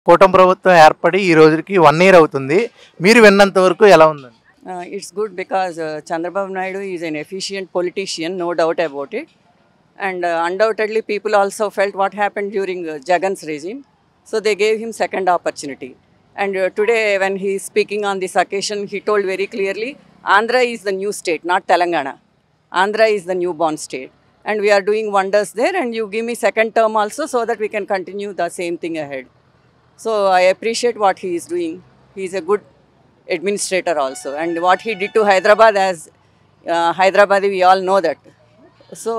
కూటమి ప్రభుత్వం ఏర్పడి ఈ రోజుకి 1 ఇయర్ అవుతుంది. మీరు విన్నంత వరకు ఎలా ఉందండి? It's good because Chandrababu Naidu is an efficient politician, no doubt about it. And undoubtedly, people also felt what happened during Jagan's regime. So they gave him second opportunity. And today, when he is speaking on this occasion, he told very clearly, Andhra is the new state, not Telangana. Andhra is the newborn state. And we are doing wonders there. And you give me second term also so that we can continue the same thing ahead. So I appreciate what he is doing. He is a good administrator also, and what he did to Hyderabad, as Hyderabadi, we all know that. So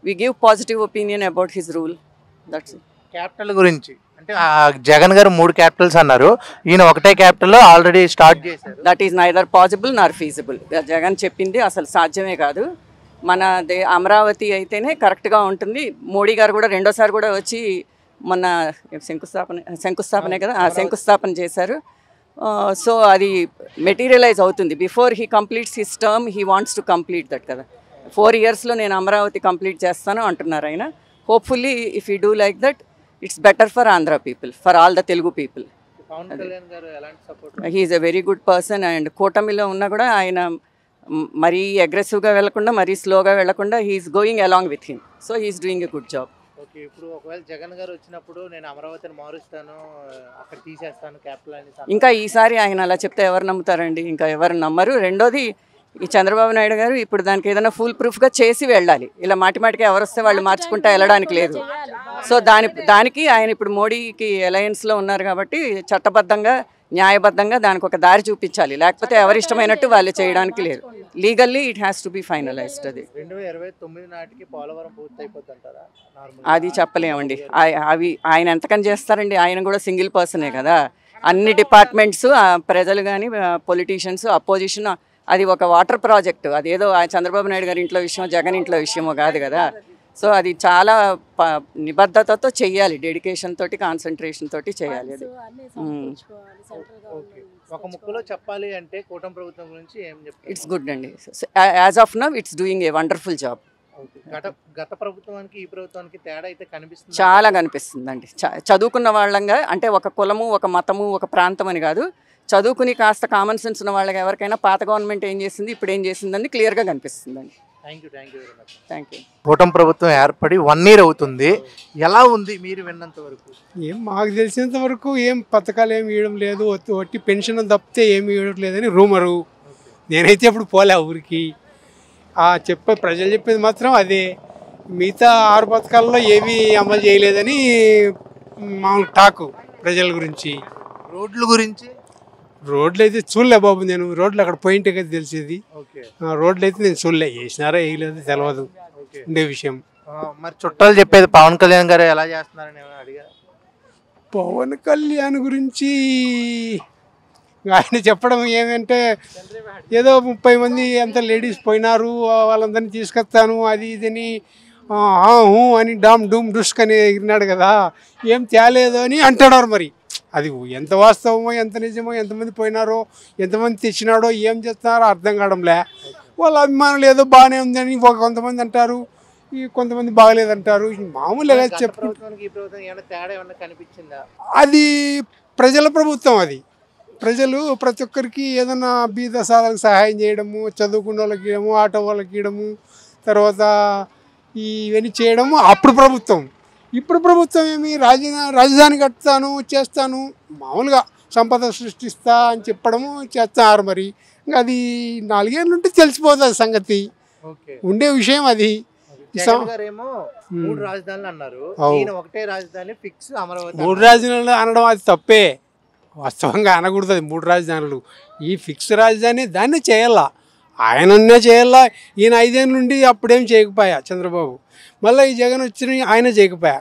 we give positive opinion about his rule. That's it. Capital గురించి అంటే జగన్ గారు 3 Capitals అన్నారు. ఈయన ఒకటే capital already start చేశారు. That is neither possible nor feasible. Jagan చెప్పింది అసలు సాధ్యమే కాదు. మన అమరావతి అయితేనే కరెక్ట్గా ఉంటుంది. మోడీ గారు కూడా రెండోసారి కూడా వచ్చి మొన్న శంకుస్థాపనే కదా శంకుస్థాపన చేశారు. సో అది మెటీరియలైజ్ అవుతుంది. Before he completes his term he wants to complete that కదా. 4 yearsలో నేను అమరావతి కంప్లీట్ చేస్తాను అంటున్నారు ఆయన. Hopefully if you do like that it's better for Andhra people, for all the Telugu people. He is a very good person. And కూటమిలో ఉన్నా కూడా ఆయన మరీ అగ్రెసివ్గా వెళ్లకుండా మరీ స్లోగా వెళ్లకుండా he is going along with him. So he is doing a good job. Okay, ఇప్పుడు ఒకవేళ జగన్ గారు వచ్చినప్పుడు నేను అమరావతిని మారుస్తాను, అక్కడ తీసేస్తాను క్యాపిటల్ అని, ఇంకా ఈసారి ఆయన అలా చెప్తే ఎవరు నమ్ముతారండి? ఇంకా ఎవరు నమ్మరు. రెండోది, ఈ చంద్రబాబు నాయుడు గారు ఇప్పుడు దానికి ఏదైనా ఫుల్ ప్రూఫ్గా చేసి వెళ్ళాలి. ఇలా మాటిమాటికి ఎవరు వస్తే వాళ్ళు మార్చుకుంటా వెళ్ళడానికి లేదు. సో దానికి ఆయన ఇప్పుడు మోడీకి అలయన్స్లో ఉన్నారు కాబట్టి చట్టబద్ధంగా న్యాయబద్ధంగా దానికి ఒక దారి చూపించాలి. లేకపోతే ఎవరిష్టమైనట్టు వాళ్ళు చేయడానికి లేదు. Legally it has to be finalized. అది 2029 నాటికి పోలవరం పూర్తి అయిపోతుంటారా? అది చెప్పలేమండి. అవి ఆయన ఎంతకని చేస్తారండి? ఆయన కూడా సింగిల్ పర్సనే కదా. అన్ని డిపార్ట్మెంట్స్, ప్రజలు కానీ, పొలిటీషియన్స్, అపోజిషన్, అది ఒక వాటర్ ప్రాజెక్టు. అదేదో చంద్రబాబు నాయుడు గారి ఇంట్లో విషయం, జగన్ ఇంట్లో విషయమో కాదు కదా. సో అది చాలా నిబద్ధతతో చెయ్యాలి, డెడికేషన్ తోటి, కాన్సన్ట్రేషన్ తోటి చేయాలి. అది ఒక ముక్కలో చెప్పాలి అంటే కూటమి ప్రభుత్వం గురించి ఏం చెప్తారు? ఇట్స్ గుడ్ అండి. As of now it's doing a wonderful job. గత ప్రభుత్వానికి ఈ ప్రభుత్వానికి తేడా అయితే కనిపిస్తుంది, చాలా కనిపిస్తుందండి. చదువుకున్న వాళ్ళంగా, అంటే ఒక కులము, ఒక మతము, ఒక ప్రాంతం అని కాదు, చదువుకుని కాస్త కామన్ సెన్స్ ఉన్న వాళ్ళకి ఎవరికైనా పాత గవర్నమెంట్ ఏం చేసింది, ఇప్పుడు ఏం చేసిందని క్లియర్గా కనిపిస్తుందండి. Thank you. కూటమి ప్రభుత్వం ఏర్పడి 1 ఇయర్ అవుతుంది. ఎలా ఉంది మీరు విన్నంత వరకు? ఏం మాకు తెలిసినంత వరకు ఏం పథకాలు ఏమి ఇవ్వడం లేదు, ఒట్టి పెన్షన్ తప్పితే ఏమి ఇవ్వడం లేదని రూమరు. నేనైతే ఇప్పుడు పోలే ఊరికి. ప్రజలు చెప్పేది మాత్రం అదే. మిగతా 6 పథకాల్లో ఏమీ అమలు చేయలేదని మామూలు టాకు ప్రజల గురించి. రోడ్ల గురించి? రోడ్లు అయితే చూడలే బాబు, నేను రోడ్లు అక్కడ పోయింటే కదా తెలిసేది. రోడ్లు అయితే నేను చూడలే, వేసినారా వేయలేదు తెలియదు ఉండే విషయం. మరి చుట్టాలు చెప్పేది పవన్ కళ్యాణ్ గారు ఎలా చేస్తున్నారని అడిగారు? పవన్ కళ్యాణ్ గురించి ఆయన చెప్పడం ఏమంటే, ఏదో 30 మంది అంత లేడీస్ పోయినారు, వాళ్ళందరినీ తీసుకొస్తాను అది ఇదని అని డామ్ డూమ్ డుస్క్ అని ఎగిరినాడు కదా, ఏం తేలేదు అని అంటున్నారు. మరి అది ఎంత వాస్తవమో, ఎంత నిజమో, ఎంతమంది పోయినారో, ఎంతమంది తెచ్చినాడో, ఏం చేస్తున్నారో అర్థం కావడంలే. వాళ్ళ అభిమానులు ఏదో బాగానే ఉందని కొంతమంది అంటారు, కొంతమంది బాగలేదంటారు. మామూలుగా చెప్పు, అది ప్రజల ప్రభుత్వం. అది ప్రజలు ప్రతి ఒక్కరికి ఏదైనా బీద సాధనకు సహాయం చేయడము, చదువుకున్న వాళ్ళకి ఇవ్వడము, ఆటో వాళ్ళకి ఇవ్వడము, తర్వాత ఇవన్నీ చేయడము అప్పుడు ప్రభుత్వం. ఇప్పుడు ప్రభుత్వం ఏమి రాజధాని కట్టుతాను, చేస్తాను, మామూలుగా సంపద సృష్టిస్తా అని చెప్పడము చేస్తున్నారు. మరి ఇంకా అది 4 ఏళ్ళ నుండి తెలిసిపోతుంది సంగతి, ఉండే విషయం అది. 3 రాజధానులు అన్నారు, 1 రాజధాని ఫిక్స్ అమరావతి. 3 రాజధానులు అనడం అది తప్పే, వాస్తవంగా అనకూడదు. 3 రాజధానులు ఈ ఫిక్స్ రాజధాని దాన్ని చేయాలా, ఆయనన్నే చేయాలా. ఈయన 5 ఏళ్ళ నుండి అప్పుడేం చేయకపోయా చంద్రబాబు, మళ్ళీ ఈ జగన్ వచ్చిన ఆయన చేయకపోయా.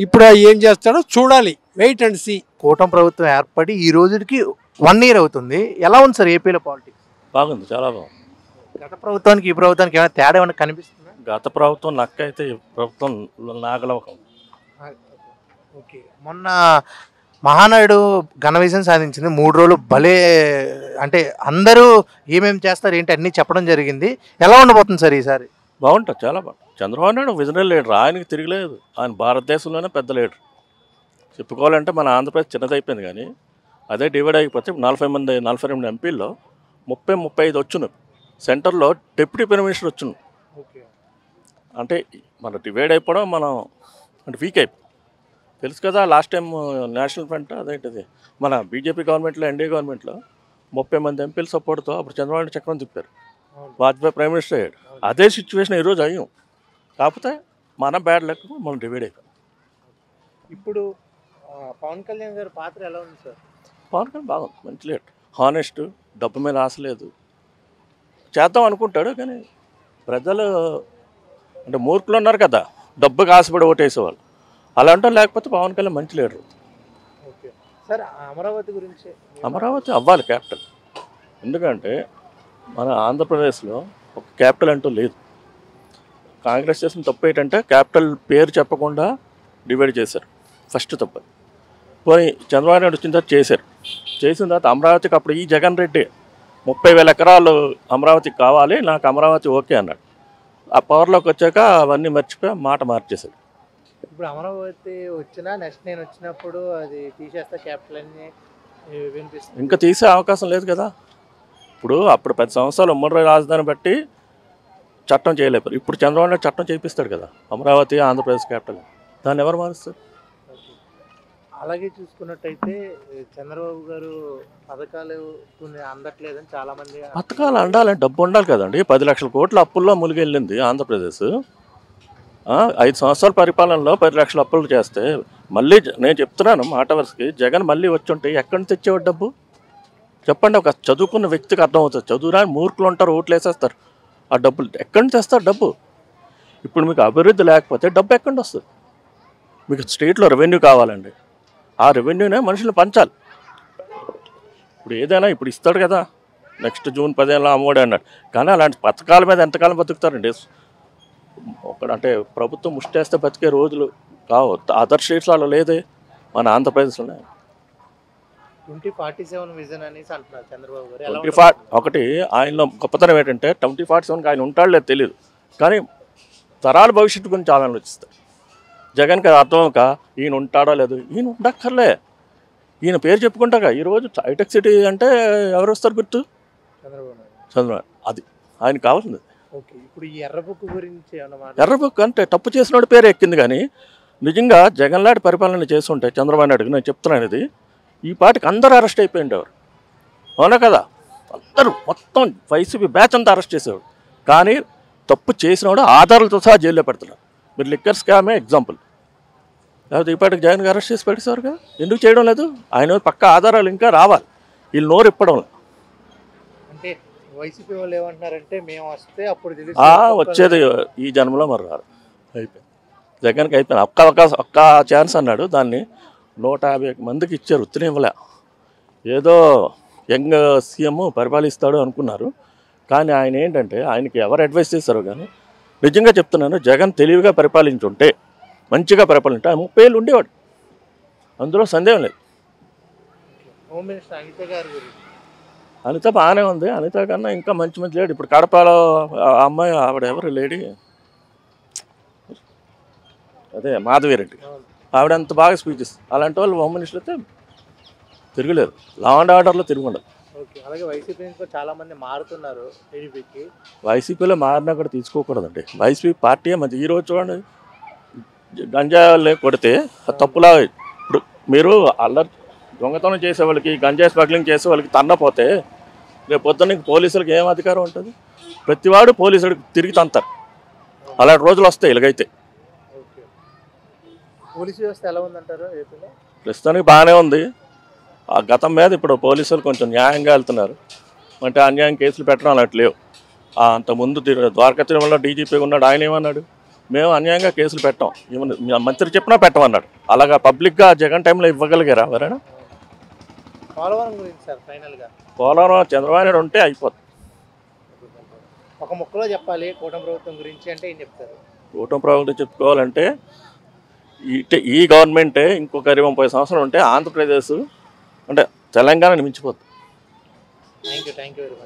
ఇప్పుడు ఏం చేస్తాడో చూడాలి, వెయిట్ అండ్ సీ. కూటమి ప్రభుత్వం ఏర్పడి ఈ రోజుకి 1 ఇయర్ అవుతుంది. ఎలా ఉంది సార్ ఏపీలో పాలిటిక్స్? బాగుంది, చాలా బాగుంది. గత ప్రభుత్వానికి ఈ ప్రభుత్వానికి ఏమైనా తేడా ఏమైనా కనిపిస్తుందా? గత ప్రభుత్వం నక్కైతే ఈ ప్రభుత్వం నాగలవకం. ఓకే, మొన్న మహానాయుడు ఘన విజయం సాధించింది. 3 రోజులు భలే, అంటే అందరూ ఏమేమి చేస్తారు ఏంటి అన్నీ చెప్పడం జరిగింది. ఎలా ఉండబోతుంది సార్ ఈసారి? బాగుంటుంది, చాలా బాగుంటుంది. చంద్రబాబు నాయుడు విజనరీ లీడర్, ఆయనకి తిరగలేదు. ఆయన భారతదేశంలోనే పెద్ద లీడర్. చెప్పుకోవాలంటే మన ఆంధ్రప్రదేశ్ చిన్నదైపోయింది, కానీ అదే డివైడ్ అయిపోతే 42 ఎంపీల్లో 35 వచ్చును. సెంటర్లో డిప్యూటీ ప్రైమ్ మినిస్టర్ వచ్చును. ఓకే. అంటే మన డివైడ్ అయిపోవడం మనం అంటే వీక్ అయిపోయి తెలుసు కదా. లాస్ట్ టైం నేషనల్ ఫ్రంట్ అదేంటిది మన బీజేపీ గవర్నమెంట్లో, ఎన్డీఏ గవర్నమెంట్లో 30 మంది ఎంపీల సపోర్ట్తో అప్పుడు చంద్రబాబు నాయుడు చక్రం తిప్పారు. వాజ్పేయి ప్రైమ్ మినిస్టర్ అయ్యాడు. అదే సిచ్యువేషన్ ఈరోజు అయ్యాం. కాకపోతే మన బ్యాడ్ లక్ మనం డివైడ్ అయిపోయాం. ఇప్పుడు పవన్ కళ్యాణ్ గారి పాత్ర ఎలా ఉంది సార్? పవన్ కళ్యాణ్ బాగుంది, మంచి లీడర్, హానెస్ట్, డబ్బు మీద ఆశ లేదు, చేద్దాం అనుకుంటాడు. కానీ ప్రజలు అంటే మూర్ఖులు ఉన్నారు కదా, డబ్బుకి ఆశపడి ఓటేసేవాళ్ళు, అలా అంటాం. లేకపోతే పవన్ కళ్యాణ్ మంచి లీడర్. ఓకే సార్, అమరావతి గురించి అమరావతి అవ్వాలి క్యాపిటల్. ఎందుకంటే మన ఆంధ్రప్రదేశ్లో ఒక క్యాపిటల్ అంటూ లేదు. కాంగ్రెస్ చేసిన తప్పు ఏంటంటే క్యాపిటల్ పేరు చెప్పకుండా డివైడ్ చేశారు. ఫస్ట్ తప్పు. పోనీ చంద్రబాబు నాయుడు వచ్చిన తర్వాత చేసిన తర్వాత అమరావతికి అప్పుడు ఈ జగన్ రెడ్డి 30,000 ఎకరాలు అమరావతికి కావాలి, నాకు అమరావతి ఓకే అన్నాడు. ఆ పవర్లోకి వచ్చాక అవన్నీ మర్చిపోయి మాట మార్చేశాడు. ఇప్పుడు అమరావతి వచ్చినా నెక్స్ట్ నేను వచ్చినప్పుడు అది తీసేస్తా క్యాపిటల్ అని వినిపిస్తుంది. ఇంకా తీసే అవకాశం లేదు కదా. అప్పుడు 10 సంవత్సరాలు ఉమ్మడి రాజధాని బట్టి చట్టం చేయలేపారు. ఇప్పుడు చంద్రబాబు నాయుడు చట్టం చేపిస్తాడు కదా, అమరావతి ఆంధ్రప్రదేశ్ క్యాపిటల్. దాన్ని ఎవరు మారుస్తారు? అలాగే చూసుకున్నట్టయితే చంద్రబాబు గారు పథకాలు కొన్ని అందట్లేదని చాలా మంది. పథకాలు అండాలంటే డబ్బు ఉండాలి కదండి. 10 లక్షల కోట్ల అప్పుల్లో మునిగెళ్ళింది ఆంధ్రప్రదేశ్. 5 సంవత్సరాల పరిపాలనలో 10 లక్షల అప్పులు చేస్తే మళ్ళీ నేను చెప్తున్నాను మాట వరుసకి, జగన్ మళ్ళీ వచ్చి ఉంటే ఎక్కడి నుంచి తెచ్చేవాడు డబ్బు చెప్పండి. ఒక చదువుకున్న వ్యక్తికి అర్థమవుతుంది. చదువురాని మూర్ఖులు ఉంటారు, ఓట్లు వేసేస్తారు. ఆ డబ్బులు ఎక్కడి నుంచి తెస్తారు డబ్బు? ఇప్పుడు మీకు అభివృద్ధి లేకపోతే డబ్బు ఎక్కడి నుంచి వస్తుంది? మీకు స్టేట్లో రెవెన్యూ కావాలండి, ఆ రెవెన్యూనే మనుషులు పంచాలి. ఇప్పుడు ఏదైనా ఇప్పుడు ఇస్తాడు కదా, నెక్స్ట్ జూన్ 15 అమ్మఒడి అన్నాడు. కానీ అలాంటి పథకాల మీద ఎంతకాలం బతుకుతారండి? అంటే ప్రభుత్వం ముష్టేస్తే బతికే రోజులు కావు. అదర్ స్టేట్స్ అలా లేదే, మన ఆంధ్రప్రదేశ్లోనే. 2047 విజన్ అనేసి అంటున్నారు చంద్రబాబు గారు. ఒకటి ఆయనలో గొప్పతనం ఏంటంటే 2047కి ఆయన ఉంటాడు లేదు తెలియదు, కానీ తరాల భవిష్యత్తు గురించి చాలా ఆలోచిస్తాడు. జగన్కి అర్థమవుక ఈయన ఉంటాడో లేదు, ఈయన ఉండక్కర్లే, ఈయన పేరు చెప్పుకుంటాగా. ఈరోజు హైటెక్ సిటీ అంటే ఎవరు వస్తారు గుర్తు? చంద్రబాబు. అది ఆయనకు కావాల్సింది. ఓకే, ఇప్పుడు ఈ ఎర్ర బుక్ గురించి ఎర్ర బుక్ అంటే తప్పు చేసినోడు పేరు ఎక్కింది. కానీ నిజంగా జగన్ లాంటి పరిపాలన చేస్తుంటే చంద్రబాబు నాయుడుకి నేను చెప్తున్నాను, ఇది ఈ పాటికి అందరూ అరెస్ట్ అయిపోయిండేవారు. అవునా కదా? అందరూ మొత్తం వైసీపీ బ్యాచ్ అంతా అరెస్ట్ చేసేవాడు. కానీ తప్పు చేసినవాడు ఆధారాలతో సహా జైల్లో పెడుతున్నారు. మీరు లిక్కర్ స్కామే ఎగ్జాంపుల్. లేకపోతే ఈ పాటికి జగన్ అరెస్ట్ చేసి పెట్టేశారు కదా. ఎందుకు చేయడం లేదు? ఆయన పక్క ఆధారాలు ఇంకా రావాలి, వీళ్ళు నోరు ఇప్పడం. అంటే వైసీపీ వాళ్ళు ఏమంటున్నారంటే మేము వస్తే అప్పుడు వచ్చేది ఈ జన్మలో మరి రారు, అయిపోయింది. జగన్కి అయిపోయింది. ఒక్క ఛాన్స్ అన్నాడు, దాన్ని 150 మందికి ఇచ్చారు, ఉత్తనే ఇవ్వలే. ఏదో యంగ్ సీఎం పరిపాలిస్తాడు అనుకున్నారు. కానీ ఆయన ఏంటంటే ఆయనకి ఎవరు అడ్వైస్ చేశారో కానీ నిజంగా చెప్తున్నాను, జగన్ తెలివిగా పరిపాలించుంటే, మంచిగా పరిపాలింటే 30 ఏళ్ళు ఉండేవాడు, అందులో సందేహం లేదు. హోమ్ మినిస్టర్ అనిత గారి గురించి. అనిత బాగానే ఉంది. అనిత కన్నా ఇంకా మంచి లేడీ. ఇప్పుడు కడపలో అమ్మాయి, ఆవిడ ఎవరు లేడీ, అదే మాధవిరెడ్డి, ఆవిడ అంత బాగా స్పీచెస్. అలాంటి వాళ్ళు హోమ్ మినిస్టర్ అయితే తిరగలేరు, లా అండ్ ఆర్డర్లో తిరుగుండదు. ఓకే, అలాగే వైసీపీ నుంచి చాలా మంది మారుతున్నారు టీడీపీకి. వైసీపీలో మారినా కూడా తీసుకోకూడదండి. వైసీపీ పార్టీ మంచి. ఈరోజు చూడండి, గంజాయి కొడితే తప్పులా. ఇప్పుడు మీరు అల్లరి దొంగతనం చేసే వాళ్ళకి, గంజాయి స్మగ్లింగ్ చేసే వాళ్ళకి తన్నపోతే రేపు పొద్దున్న పోలీసులకు ఏం అధికారం ఉంటుంది? ప్రతివాడు పోలీసుడికి తిరిగి తంతారు. అలాంటి రోజులు వస్తాయి ఇలాగైతే. పోలీసు వ్యవస్థ ఎలా ఉందంటారు ఏపీలో? ప్రస్తుతానికి బాగానే ఉంది. ఆ గతం మీద ఇప్పుడు పోలీసులు కొంచెం న్యాయంగా వెళ్తున్నారు. అంటే అన్యాయం కేసులు పెట్టడం అలాంటి లేవు. అంతకుముందు ద్వారకా తిరుమలలో డీజీపీ ఉన్నాడు, ఆయన ఏమన్నాడు? మేము అన్యాయంగా కేసులు పెట్టాం, మంత్రి చెప్పినా పెట్టమన్నాడు. అలాగా పబ్లిక్గా జగన్ టైంలో ఇవ్వగలిగారా ఎవరైనా? పోలవరం గురించి సార్ ఫైనల్గా. పోలవరం చంద్రబాబు నాయుడు ఉంటే అయిపోతుంది. ఒక ముక్కలో చెప్పాలి కూటమి ప్రభుత్వం గురించి అంటే ఏం చెప్తారు? కూటమి ప్రభుత్వం చెప్పుకోవాలంటే ఈ గవర్నమెంటే ఇంకొక 20-30 సంవత్సరాలు ఉంటే ఆంధ్రప్రదేశ్ అంటే తెలంగాణని మించిపోతుంది. Thank you very much.